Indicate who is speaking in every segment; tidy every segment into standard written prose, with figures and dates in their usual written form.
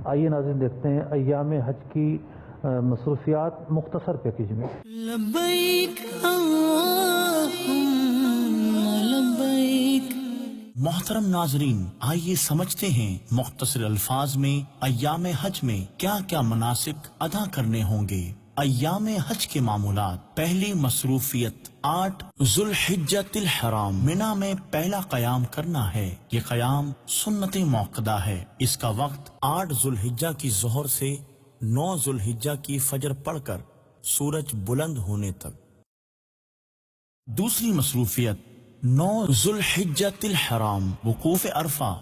Speaker 1: آئیے ناظرین دیکھتے ہیں ایام حج کی مصروفیات مختصر پیکج میں۔
Speaker 2: لبیک اللہم لبیک۔
Speaker 3: محترم ناظرین، آئیے سمجھتے ہیں مختصر الفاظ میں ایام حج میں کیا کیا مناسک ادا کرنے ہوں گے۔ ایام حج کے معمولات۔ پہلی مصروفیت 8 ذوالحجۃ الحرام منا میں پہلا قیام کرنا ہے۔ یہ قیام سنت موقدہ ہے۔ اس کا وقت 8 ذوالحجہ کی ظہر سے 9 ذوالحجہ کی فجر پڑھ کر سورج بلند ہونے تک۔ دوسری مصروفیت 9 ذوالحجۃ الحرام وقوف عرفہ۔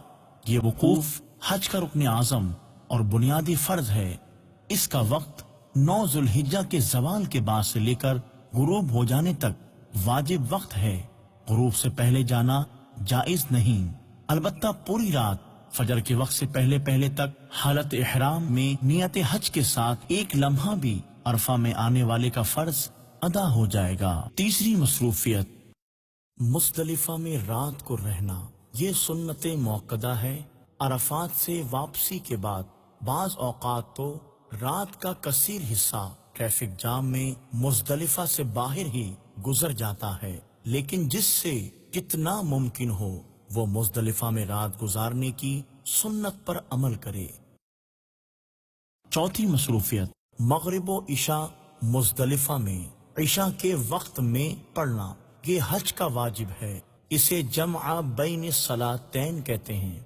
Speaker 3: یہ وقوف حج کا رکن اعظم اور بنیادی فرض ہے۔ اس کا وقت 9 ذوالحجہ کے زوال کے بعد سے لے کر غروب ہو جانے تک واجب وقت ہے۔ غروب سے پہلے جانا جائز نہیں، البتہ پوری رات فجر کے وقت سے پہلے تک حالت احرام میں نیت حج کے ساتھ ایک لمحہ بھی عرفہ میں آنے والے کا فرض ادا ہو جائے گا۔ تیسری مصروفیت مزدلفہ میں رات کو رہنا۔ یہ سنت موقدہ ہے۔ عرفات سے واپسی کے بعد بعض اوقات تو رات کا کثیر حصہ ٹریفک جام میں مزدلفہ سے باہر ہی گزر جاتا ہے، لیکن جس سے جتنا ممکن ہو وہ مزدلفہ میں رات گزارنے کی سنت پر عمل کرے۔ چوتھی مصروفیت مغرب و عشاء مزدلفہ میں عشاء کے وقت میں پڑھنا۔ یہ حج کا واجب ہے۔ اسے جمع بین الصلاتین کہتے ہیں۔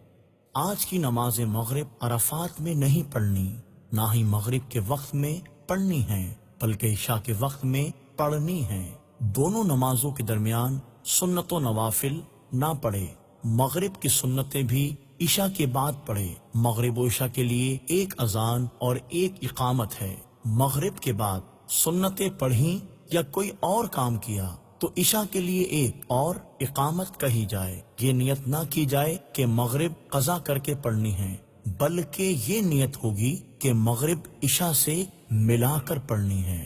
Speaker 3: آج کی نماز مغرب عرفات میں نہیں پڑھنی، نہ ہی مغرب کے وقت میں پڑھنی ہے، بلکہ عشاء کے وقت میں پڑھنی ہے۔ دونوں نمازوں کے درمیان سنت و نوافل نہ پڑھے۔ مغرب کی سنتیں بھی عشاء کے بعد پڑھے۔ مغرب و عشاء کے لیے ایک اذان اور ایک اقامت ہے۔ مغرب کے بعد سنتیں پڑھیں یا کوئی اور کام کیا تو عشاء کے لیے ایک اور اقامت کہی جائے۔ یہ نیت نہ کی جائے کہ مغرب قضا کر کے پڑھنی ہے، بلکہ یہ نیت ہوگی کہ مغرب عشاء سے ملا کر پڑھنی ہے۔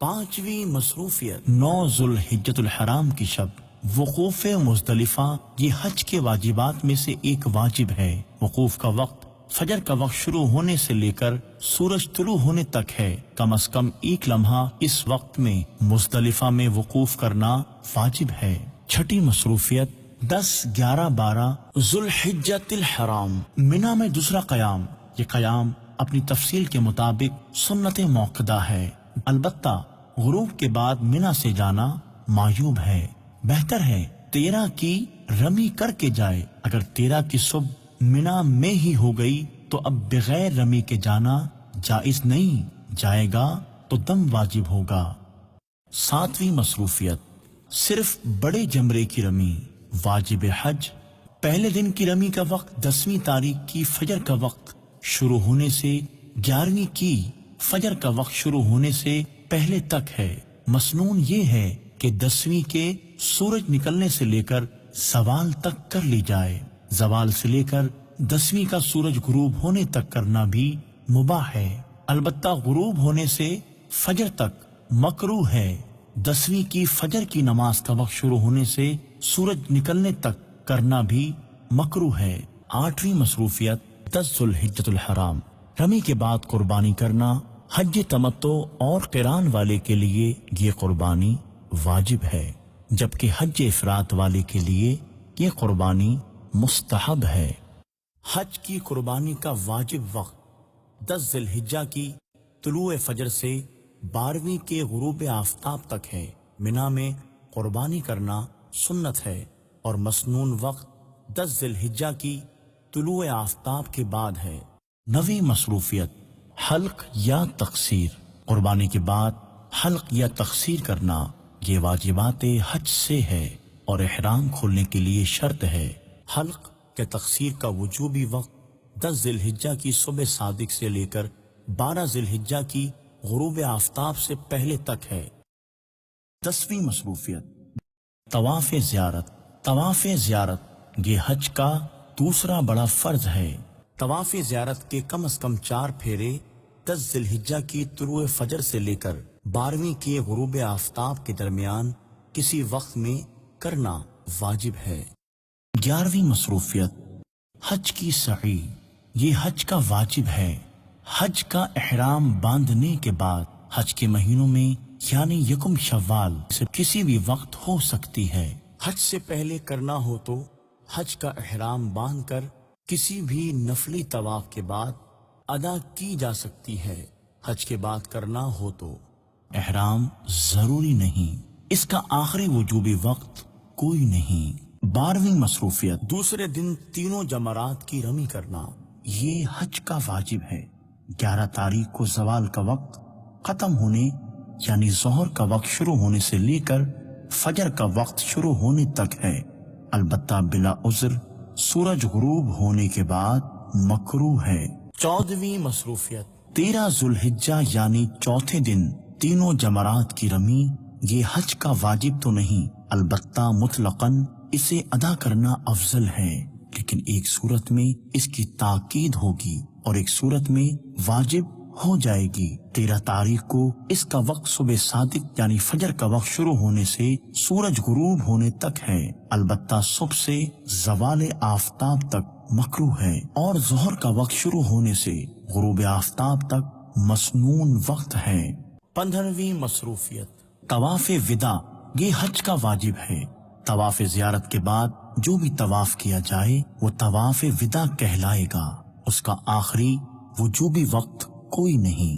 Speaker 3: پانچویں مصروفیت 9 ذوالحجۃ الحرام کی شب وقوف مزدلفہ۔ یہ حج کے واجبات میں سے ایک واجب ہے۔ وقوف کا وقت فجر کا وقت شروع ہونے سے لے کر سورج طلوع ہونے تک ہے۔ کم از کم ایک لمحہ اس وقت میں مزدلفہ میں وقوف کرنا واجب ہے۔ چھٹی مصروفیت 10 11 12 ذوالحجۃ الحرام منا میں دوسرا قیام۔ یہ قیام اپنی تفصیل کے مطابق سنت موقدہ ہے، البتہ غروب کے بعد منا سے جانا معیوب ہے۔ بہتر ہے 13 کی رمی کر کے جائے۔ اگر 13 کی صبح منا میں ہی ہو گئی تو اب بغیر رمی کے جانا جائز نہیں، جائے گا تو دم واجب ہوگا۔ ساتویں مصروفیت صرف بڑے جمرے کی رمی۔ واجب حج پہلے دن کی رمی کا وقت 10ویں تاریخ کی فجر کا وقت شروع ہونے سے 11ویں کی فجر کا وقت شروع ہونے سے پہلے تک ہے۔ مسنون یہ ہے کہ 10ویں کے سورج نکلنے سے لے کر زوال تک کر لی جائے۔ زوال سے لے کر 10ویں کا سورج غروب ہونے تک کرنا بھی مباح ہے، البتہ غروب ہونے سے فجر تک مکروہ ہے۔ 10ویں کی فجر کی نماز کا وقت شروع ہونے سے سورج نکلنے تک کرنا بھی مکروہ ہے۔ 8ویں مصروفیت 10 ذوالحجۃ الحرام رمی کے بعد قربانی کرنا۔ حج تمتع اور قران والے کے لیے یہ قربانی واجب ہے، جبکہ حج افراد والے کے لیے یہ قربانی مستحب ہے۔ حج کی قربانی کا واجب وقت 10 ذی الحجہ کی طلوع فجر سے 12ویں کے غروب آفتاب تک ہے۔ منا میں قربانی کرنا سنت ہے اور مسنون وقت 10 ذی الحجہ کی طلوع آفتاب کے بعد ہے۔ 9ویں مصروفیت حلق یا تقصیر۔ قربانی کے بعد حلق یا تقصیر کرنا یہ واجبات حج سے ہے اور احرام کھولنے کے لیے شرط ہے۔ حلق کے تقصیر کا وجوبی وقت 10 ذی الحجہ کی صبح صادق سے لے کر 12 ذی الحجہ کی غروب آفتاب سے پہلے تک ہے۔ 10ویں مصروفیت طواف زیارت۔ طواف زیارت یہ حج کا دوسرا بڑا فرض ہے۔ طواف زیارت کے کم از کم 4 پھیرے 10 ذی الحجہ کی طلوع فجر سے لے کر 12ویں کے غروب آفتاب کے درمیان کسی وقت میں کرنا واجب ہے۔ 11ویں مصروفیت حج کی سعی۔ یہ حج کا واجب ہے۔ حج کا احرام باندھنے کے بعد حج کے مہینوں میں یعنی یکم شوال سے کسی بھی وقت ہو سکتی ہے۔ حج سے پہلے کرنا ہو تو حج کا احرام باندھ کر کسی بھی نفلی طواف کے بعد ادا کی جا سکتی ہے۔ حج کے بعد کرنا ہو تو احرام ضروری نہیں، اس کا آخری وجوبی وقت کوئی نہیں۔ 12ویں مصروفیت، دوسرے دن تینوں جمرات کی رمی کرنا، یہ حج کا واجب ہے۔ 11 تاریخ کو زوال کا وقت ختم ہونے یعنی ظہر کا وقت شروع ہونے سے لے کر فجر کا وقت شروع ہونے تک ہے، البتہ بلا عذر سورج غروب ہونے کے بعد مکروہ ہے۔ 14ویں مصروفیت، 13 ذوالحجہ یعنی چوتھے دن تینوں جمرات کی رمی، یہ حج کا واجب تو نہیں، البتہ مطلقاً اسے ادا کرنا افضل ہے، لیکن ایک صورت میں اس کی تاکید ہوگی اور ایک صورت میں واجب ہو جائے گی۔ 13 تاریخ کو اس کا وقت صبح صادق یعنی فجر کا وقت شروع ہونے سے سورج غروب ہونے تک ہے، البتہ صبح سے زوال آفتاب تک مکروہ ہے، اور ظہر کا وقت شروع ہونے سے غروب آفتاب تک مسنون وقت ہے۔ 15ویں مصروفیت، طواف وداع، یہ حج کا واجب ہے۔ طواف زیارت کے بعد جو بھی طواف کیا جائے وہ طواف وداع کہلائے گا، اس کا آخری وجوبی وقت کوئی نہیں۔